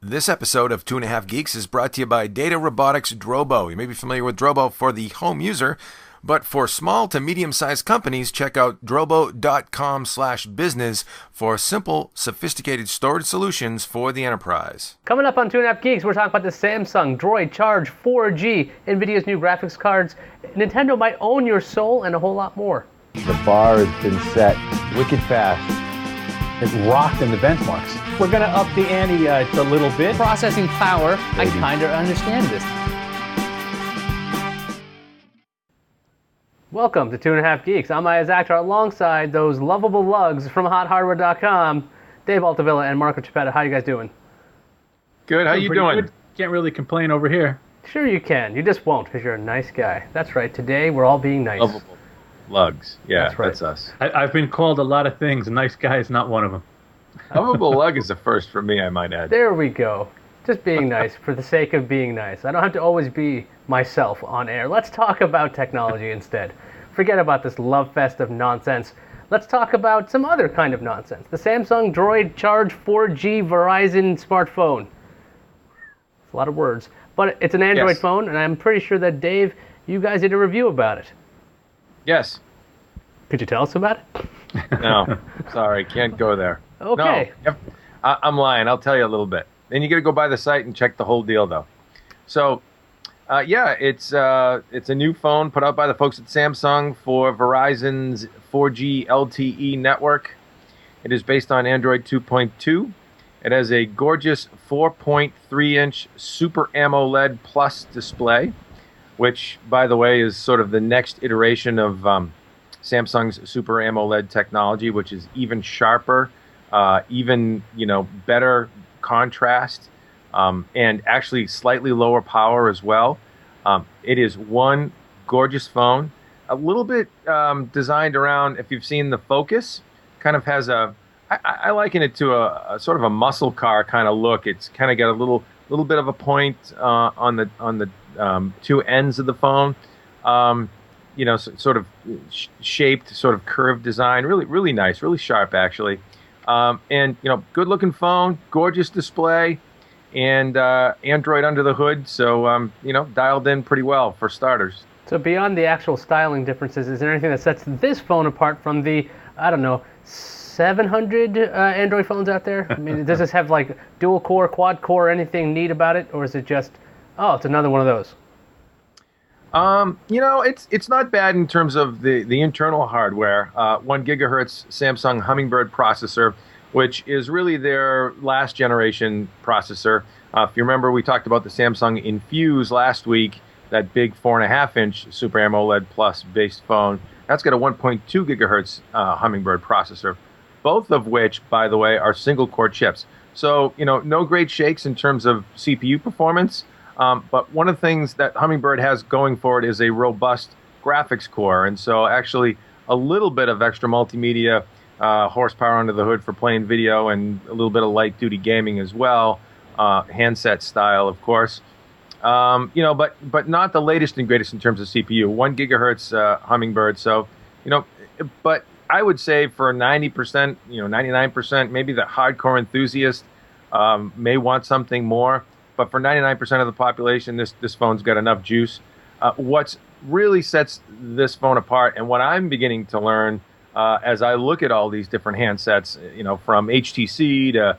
This episode of 2.5 Geeks is brought to you by Data Robotics Drobo. You may be familiar with Drobo for the home user, but for small to medium-sized companies, check out drobo.com/business for simple, sophisticated storage solutions for the enterprise. Coming up on 2.5 Geeks, we're talking about the Samsung Droid Charge 4G, NVIDIA's new graphics cards, Nintendo might own your soul, and a whole lot more. The bar has been set wicked fast. It rocked in the benchmarks. We're going to up the ante a little bit. Processing power, I kind of understand this. Welcome to 2.5 Geeks. I'm Iyaz alongside those lovable lugs from HotHardware.com, Dave Altavilla and Marco Chiappetta. How you guys doing? Good. How you doing? Good. Can't really complain over here. Sure you can. You just won't because you're a nice guy. That's right. Today we're all being nice. Lovable lugs. Yeah, that's, right. That's us. I've been called a lot of things. A nice guy is not one of them. Lovable lug is a first for me, I might add. There we go. Just being nice for the sake of being nice. I don't have to always be myself on air. Let's talk about technology instead. Forget about this love fest of nonsense. Let's talk about some other kind of nonsense. The Samsung Droid Charge 4G Verizon smartphone. It's a lot of words. But it's an Android phone, and I'm pretty sure that, Dave, you guys did a review about it. Yes. Could you tell us about it? No. Sorry, can't go there. Okay. No, I'm lying. I'll tell you a little bit. Then you got to go by the site and check the whole deal, though. So, it's a new phone put out by the folks at Samsung for Verizon's 4G LTE network. It is based on Android 2.2. It has a gorgeous 4.3-inch Super AMOLED Plus display, which, by the way, is sort of the next iteration of Samsung's Super AMOLED technology, which is even sharper, even better contrast, and actually slightly lower power as well. It is one gorgeous phone, a little bit designed around, if you've seen the Focus, kind of has I liken it to a sort of a muscle car kind of look. It's kind of got a little bit of a point on the two ends of the phone. Sort of shaped, sort of curved design, really nice, really sharp actually. And good looking phone, gorgeous display, and Android under the hood, so dialed in pretty well for starters. So beyond the actual styling differences, is there anything that sets this phone apart from the 700 Android phones out there? I mean, does this have like dual core, quad core, anything neat about it, or is it just it's another one of those? It's not bad in terms of the internal hardware. 1 gigahertz Samsung Hummingbird processor, which is really their last generation processor. If you remember, we talked about the Samsung Infuse last week, that big 4.5-inch Super AMOLED Plus based phone. That's got a 1.2 gigahertz Hummingbird processor, both of which, by the way, are single core chips. So, no great shakes in terms of CPU performance. But one of the things that Hummingbird has going for it is a robust graphics core. And so actually a little bit of extra multimedia horsepower under the hood for playing video and a little bit of light duty gaming as well, handset style, of course. But not the latest and greatest in terms of CPU, 1 gigahertz Hummingbird. So, but I would say for 90%, 99%, maybe the hardcore enthusiast may want something more. But for 99% of the population, this phone's got enough juice. What really sets this phone apart, and what I'm beginning to learn as I look at all these different handsets, from HTC to,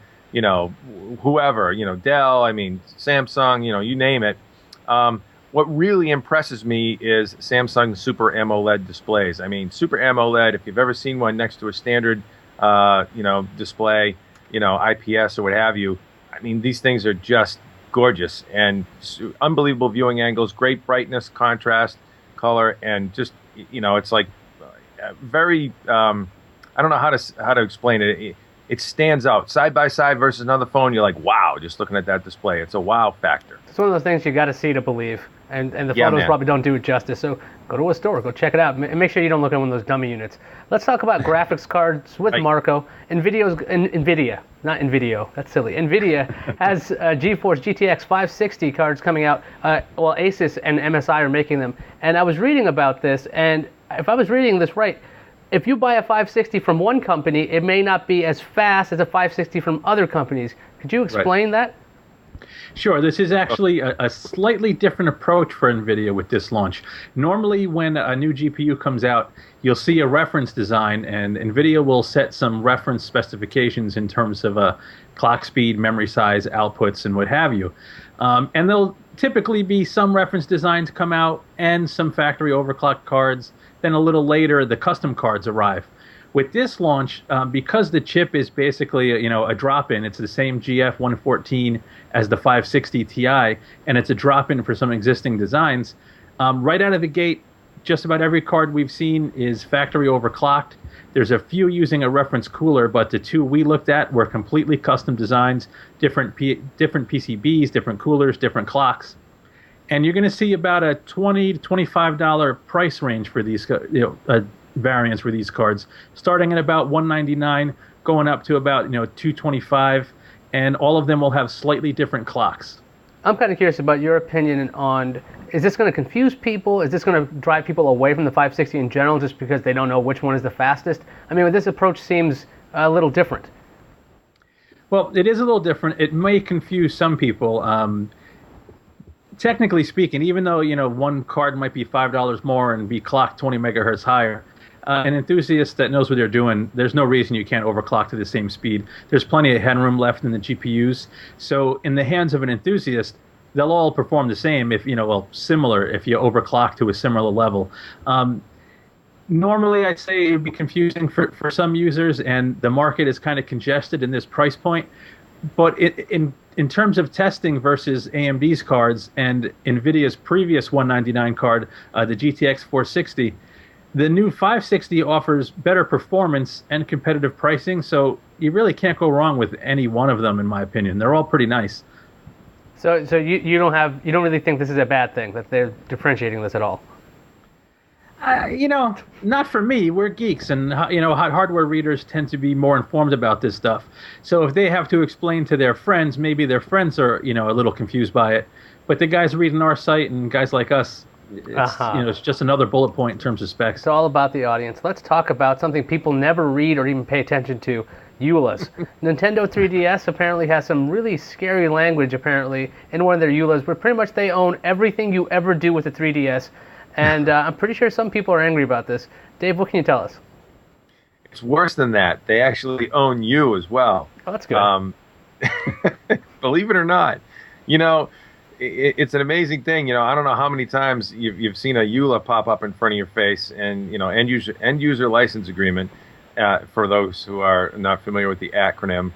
whoever, Dell, Samsung, you name it. What really impresses me is Samsung's Super AMOLED displays. Super AMOLED, if you've ever seen one next to a standard, display, IPS or what have you, these things are just gorgeous and unbelievable viewing angles, great brightness, contrast, color, and just it's like very I don't know how to explain it. It stands out side by side versus another phone. You're like, wow, just looking at that display. It's a wow factor. It's one of those things you got to see to believe, and the photos probably don't do it justice. So go to a store, go check it out, and make sure you don't look at one of those dummy units. Let's talk about graphics cards with Marco. NVIDIA, not NVIDIA, that's silly. NVIDIA has GeForce GTX 560 cards coming out. Asus and MSI are making them. And I was reading about this, and if I was reading this right, if you buy a 560 from one company, it may not be as fast as a 560 from other companies. Could you explain that? Sure, this is actually a slightly different approach for NVIDIA with this launch. Normally, when a new GPU comes out, you'll see a reference design, and NVIDIA will set some reference specifications in terms of clock speed, memory size, outputs, and what have you. And there'll typically be some reference designs come out and some factory overclock cards. Then a little later, the custom cards arrive. With this launch, because the chip is basically a drop-in, it's the same GF114 as the 560 Ti, and it's a drop-in for some existing designs. Right out of the gate, just about every card we've seen is factory overclocked. There's a few using a reference cooler, but the two we looked at were completely custom designs, different PCBs, different coolers, different clocks. And you're going to see about a $20 to $25 price range for these variants for these cards, starting at about $199, going up to about $225, and all of them will have slightly different clocks. I'm kind of curious about your opinion on, is this going to confuse people? Is this going to drive people away from the 560 in general just because they don't know which one is the fastest? I mean, this approach seems a little different. Well, it is a little different. It may confuse some people. Technically speaking, even though one card might be $5 more and be clocked 20 megahertz higher, an enthusiast that knows what they're doing, there's no reason you can't overclock to the same speed. There's plenty of headroom left in the GPUs. So in the hands of an enthusiast, they'll all perform the same similar if you overclock to a similar level. Normally, I'd say it would be confusing for some users, and the market is kind of congested in this price point. But in terms of testing versus AMD's cards and NVIDIA's previous 199 card, the GTX 460, the new 560 offers better performance and competitive pricing, so you really can't go wrong with any one of them, in my opinion. They're all pretty nice. So you don't really think this is a bad thing, that they're differentiating this at all? Not for me. We're geeks, and hot hardware readers tend to be more informed about this stuff. So if they have to explain to their friends, maybe their friends are a little confused by it. But the guys reading our site and guys like us, it's just another bullet point in terms of specs. It's all about the audience. Let's talk about something people never read or even pay attention to. EULAs. Nintendo 3DS apparently has some really scary language apparently in one of their EULAs, where pretty much they own everything you ever do with the 3DS. And I'm pretty sure some people are angry about this. Dave, what can you tell us? It's worse than that. They actually own you as well. Oh, that's good. Believe it or not. It's an amazing thing. I don't know how many times you've seen a EULA pop up in front of your face, and end user license agreement, for those who are not familiar with the acronym,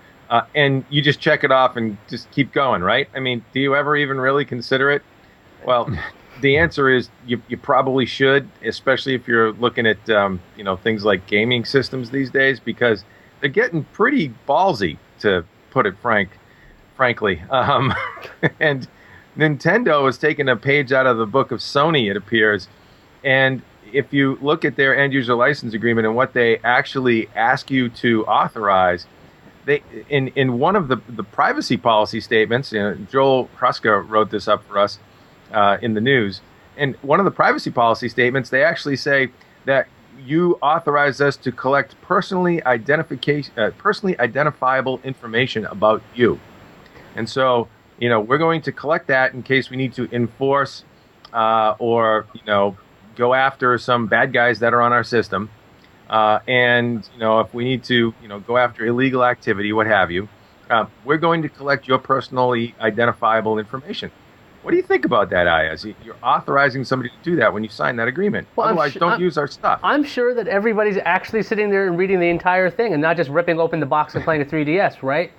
and you just check it off and just keep going, right? I mean, do you ever even really consider it? Well, the answer is you probably should, especially if you're looking at things like gaming systems these days, because they're getting pretty ballsy, to put it frankly. And Nintendo has taken a page out of the book of Sony, it appears. And if you look at their end-user license agreement and what they actually ask you to authorize, they in one of the privacy policy statements, Joel Kruska wrote this up for us in the news. And one of the privacy policy statements, they actually say that you authorize us to collect personally identifiable information about you. And so, we're going to collect that in case we need to enforce or go after some bad guys that are on our system. And, if we need to, go after illegal activity, what have you, we're going to collect your personally identifiable information. What do you think about that, Iyaz? You're authorizing somebody to do that when you sign that agreement. Well, otherwise, don't use our stuff. I'm sure that everybody's actually sitting there and reading the entire thing and not just ripping open the box and playing a 3DS, right?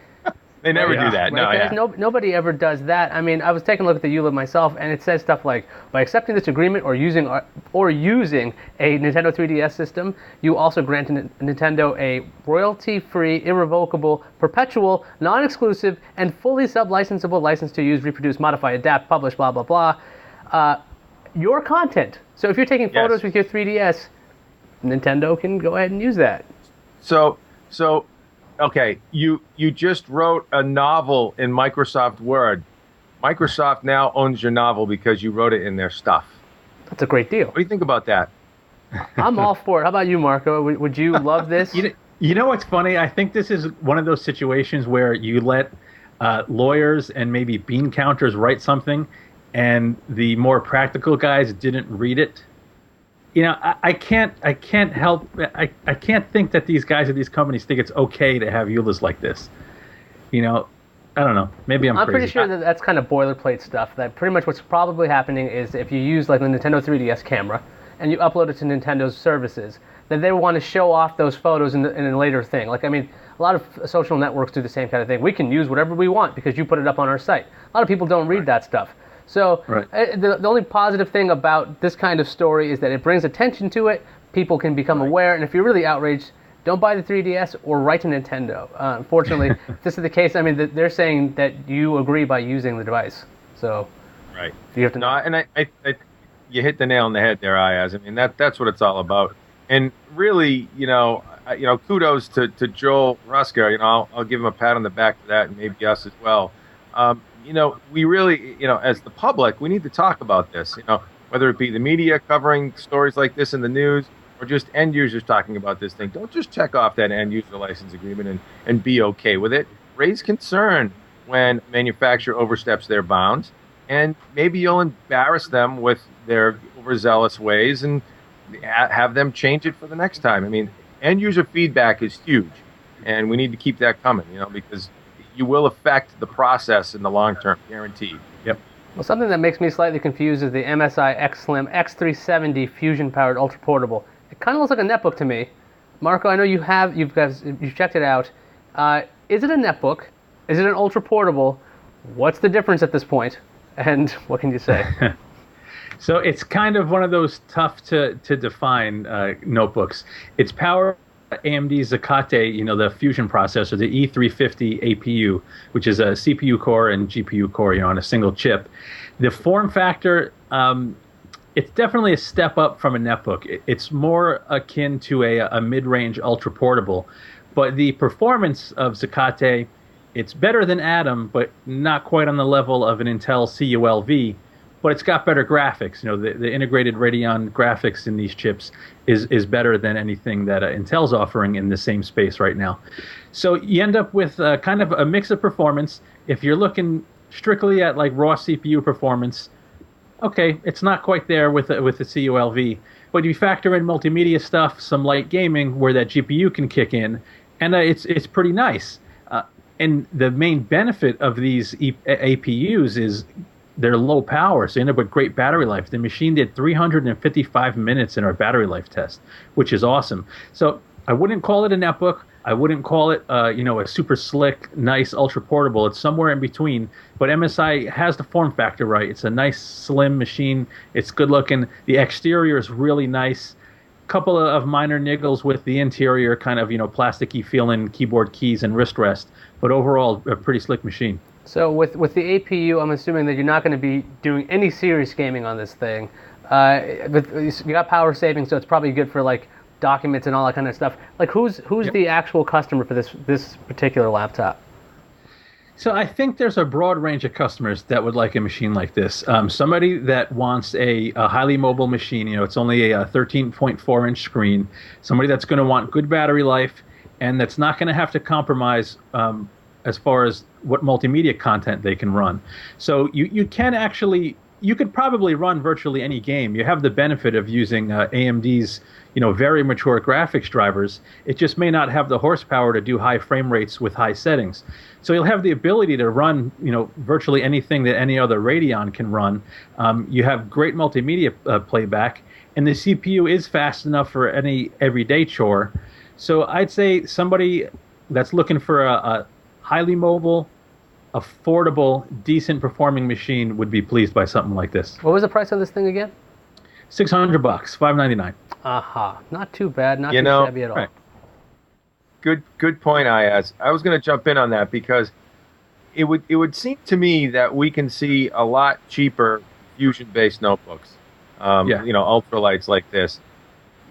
They never do that. Right? No, nobody ever does that. I mean, I was taking a look at the EULA myself, and it says stuff like, by accepting this agreement or using a Nintendo 3DS system, you also grant Nintendo a royalty-free, irrevocable, perpetual, non-exclusive, and fully sub-licensable license to use, reproduce, modify, adapt, publish, blah, blah, blah, your content. So if you're taking photos with your 3DS, Nintendo can go ahead and use that. So. Okay, you just wrote a novel in Microsoft Word. Microsoft now owns your novel because you wrote it in their stuff. That's a great deal. What do you think about that? I'm all for it. How about you, Marco? Would you love this? You know what's funny? I think this is one of those situations where you let lawyers and maybe bean counters write something, and the more practical guys didn't read it. I can't think that these guys at these companies think it's okay to have EULAs like this. I don't know. Maybe I'm crazy. Pretty sure that that's kind of boilerplate stuff. That pretty much what's probably happening is if you use like the Nintendo 3DS camera and you upload it to Nintendo's services, then they want to show off those photos in a later thing. Like, I mean, a lot of social networks do the same kind of thing. We can use whatever we want because you put it up on our site. A lot of people don't read that stuff. So the only positive thing about this kind of story is that it brings attention to it. People can become aware. And if you're really outraged, don't buy the 3DS or write to Nintendo. Unfortunately, if this is the case, I mean, they're saying that you agree by using the device. So you have to know. And I you hit the nail on the head there, Iyaz. I mean, that's what it's all about. And really, kudos to Joel Ruska. I'll give him a pat on the back for that, and maybe us as well. We really, as the public, we need to talk about this. Whether it be the media covering stories like this in the news, or just end users talking about this thing. Don't just check off that end user license agreement and be okay with it. Raise concern when a manufacturer oversteps their bounds, and maybe you'll embarrass them with their overzealous ways and have them change it for the next time. I mean, end user feedback is huge, and we need to keep that coming, because you will affect the process in the long term, guaranteed. Yep. Well, something that makes me slightly confused is the MSI XSlim X370 fusion-powered ultra-portable. It kind of looks like a netbook to me. Marco, I know you've checked it out. Is it a netbook? Is it an ultra-portable? What's the difference at this point? And what can you say? So it's kind of one of those tough to define notebooks. It's powered by AMD Zacate, the fusion processor, the E350 APU, which is a CPU core and GPU core, on a single chip. The form factor, it's definitely a step up from a netbook. It's more akin to a mid-range ultra-portable. But the performance of Zacate, it's better than Atom, but not quite on the level of an Intel CULV. But it's got better graphics. The integrated Radeon graphics in these chips is better than anything that Intel's offering in the same space right now. So you end up with kind of a mix of performance. If you're looking strictly at like raw CPU performance, okay, it's not quite there with the CULV. But you factor in multimedia stuff, some light gaming where that GPU can kick in, and it's pretty nice. And the main benefit of these APUs is they're low power, so you end up with great battery life. The machine did 355 minutes in our battery life test, which is awesome. So I wouldn't call it a netbook. I wouldn't call it, a super slick, nice, ultra portable. It's somewhere in between. But MSI has the form factor right. It's a nice, slim machine. It's good looking. The exterior is really nice. Couple of minor niggles with the interior, kind of plasticky feeling keyboard keys and wrist rest. But overall, a pretty slick machine. So with the APU, I'm assuming that you're not going to be doing any serious gaming on this thing. But you got power saving, so it's probably good for like documents and all that kind of stuff. Like who's the actual customer for this particular laptop? So I think there's a broad range of customers that would like a machine like this. Somebody that wants a highly mobile machine, it's only a 13.4-inch screen. Somebody that's going to want good battery life and that's not going to have to compromise as far as what multimedia content they can run. So you could probably run virtually any game. You have the benefit of using AMD's very mature graphics drivers. It just may not have the horsepower to do high frame rates with high settings. So you'll have the ability to run virtually anything that any other Radeon can run. You have great multimedia playback, and the CPU is fast enough for any everyday chore. So I'd say somebody that's looking for a highly mobile, affordable, decent performing machine would be pleased by something like this. What was the price of this thing again? $600, $599. Aha, not too bad, not too shabby at all. Right. Good point, Iyaz. I was going to jump in on that because it would seem to me that we can see a lot cheaper fusion-based notebooks. Ultralights like this.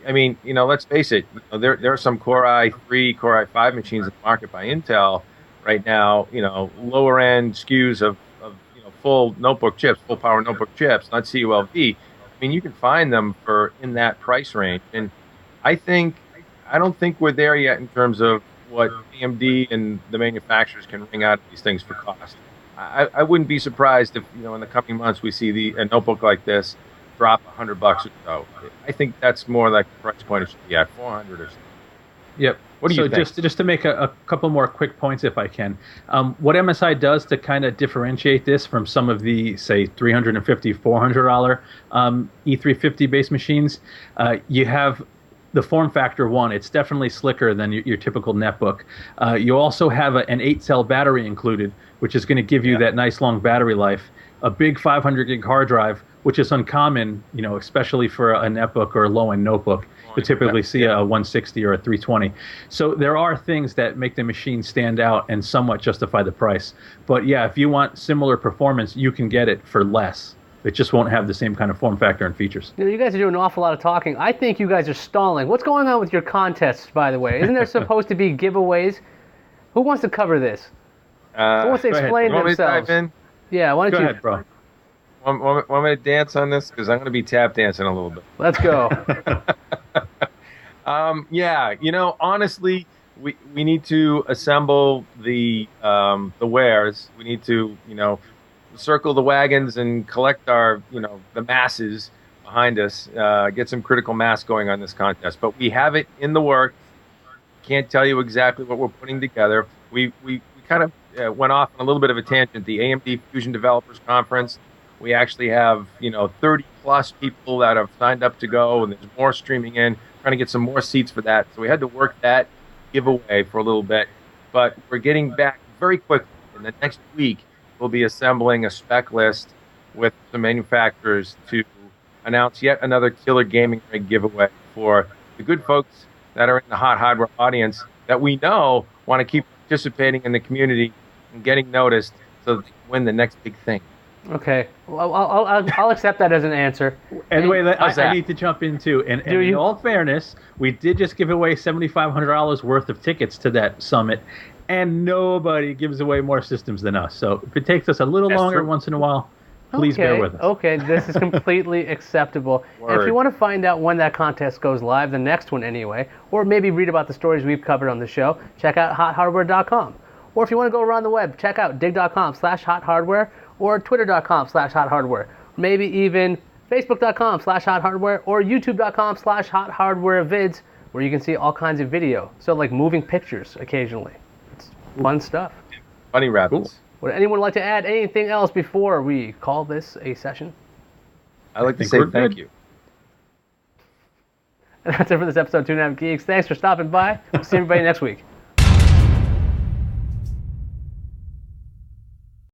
I mean, let's face it. There are some Core i3, Core i5 machines in the market by Intel right now. Lower end SKUs of full notebook chips, full power notebook chips, not CULV. I mean, you can find them for in that price range, and I don't think we're there yet in terms of what AMD and the manufacturers can wring out of these things for cost. I wouldn't be surprised if, in the coming months we see a notebook like this drop $100 or so. I think that's more like the price point it should be at, 400 or so. Yep. What do you think? Just to make a couple more quick points, if I can, what MSI does to kind of differentiate this from some of the, say, $350, $400 E350 based machines, you have the form factor one. It's definitely slicker than your typical netbook. You also have an 8-cell battery included, which is going to give you that nice long battery life. A big 500 gig hard drive, which is uncommon, especially for a netbook or a low-end notebook. You typically see a 160 or a 320. So there are things that make the machine stand out and somewhat justify the price. But yeah, if you want similar performance, you can get it for less. It just won't have the same kind of form factor and features. You guys are doing an awful lot of talking. I think you guys are stalling. What's going on with your contests, by the way? Isn't there supposed to be giveaways? Who wants to cover this? Who wants to explain themselves? Want me to dive in? Yeah, why don't Go ahead, bro. Want me to dance on this? Because I'm going to be tap dancing a little bit. Let's go. Honestly, we need to assemble the wares. We need to, circle the wagons and collect our, the masses behind us, get some critical mass going on this contest. But we have it in the works. Can't tell you exactly what we're putting together. We kind of went off on a little bit of a tangent. The AMD Fusion Developers Conference, we actually have, 30 plus people that have signed up to go, and there's more streaming in, trying to get some more seats for that. So we had to work that giveaway for a little bit, but we're getting back very quickly. In the next week, we'll be assembling a spec list with the manufacturers to announce yet another killer gaming rig giveaway for the good folks that are in the Hot Hardware audience that we know want to keep participating in the community and getting noticed so that they can win the next big thing. Okay, well, I'll accept that as an answer. Anyway, I need to jump in too. And in all fairness, we did just give away $7,500 worth of tickets to that summit, and nobody gives away more systems than us. So if it takes us a little longer once in a while, please bear with us. Okay, this is completely acceptable. And if you want to find out when that contest goes live, the next one anyway, or maybe read about the stories we've covered on the show, check out HotHardware.com. Or if you want to go around the web, check out dig.com/HotHardware or twitter.com/HotHardware. Maybe even facebook.com/HotHardware or youtube.com/HotHardwareVids, where you can see all kinds of video. So like moving pictures occasionally. It's fun stuff. Funny rabbits. Cool. Would anyone like to add anything else before we call this a session? I'd like to say thank you. And that's it for this episode of 2.5 Geeks. Thanks for stopping by. We'll see everybody next week.